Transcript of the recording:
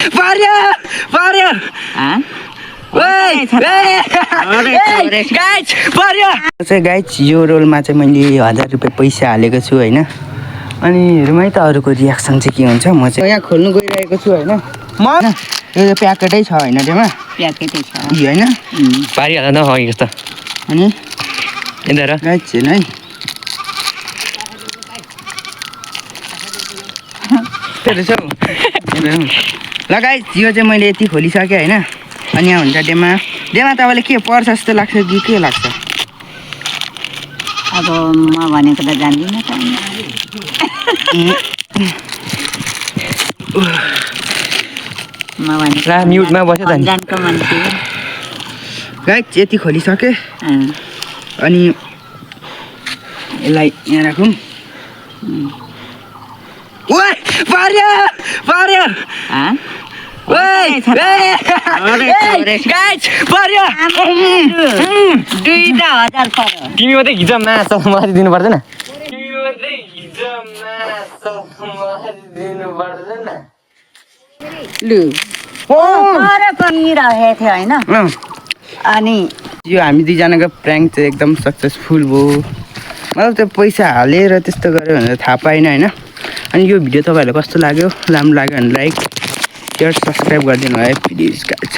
पर्यो पर्यो गाइज यो रोलमा चाहिँ मैले 1000 रुपियाँ पैसा हालेको छु होइन अनि हेरौँ है त अरूको रियाक्सन चाहिँ के हुन्छ म चाहिँ यहाँ खोल्नु गइरहेको छु होइन म यो प्याकेटै छ होइन त्यसमा प्याकेटै छ होइन पारिहाल्दा न अघि त अनि यता र गाइज हेर्नु है ल गाइज यो चाहिँ मैले यति खोलिसकेँ होइन अनि यहाँ हुन्छ डेमा तपाईँलाई के पर्छ जस्तो लाग्छ कि के लाग्छ अब म भनेको त जान्दिनँ त म भनेको ला म्युटमा बस्यो त अनजानको मान्छे गाइज यति खोलिसकेँ अनि यसलाई यहाँ राखौँ ओइ पर्यो पर्यो गाइज पर्यो 2000 पर्यो तिमी मात्रै हिजो माछा मारि दिनु पर्दैन लु पर्यो परिरहेको थियो होइन अनि यो हामी दुईजनाको प्र्याङ्क चाहिँ एकदम सक्सेसफुल भयो मतलब त्यो पैसा हालेर त्यस्तो गऱ्यो भनेर थाहा पाएन होइन अनि यो भिडियो तपाईँहरूलाई कस्तो लाग्यो राम्रो लाग्यो भने लाइक सेयर सब्सक्राइब गरिदिनु है प्लिज गाइज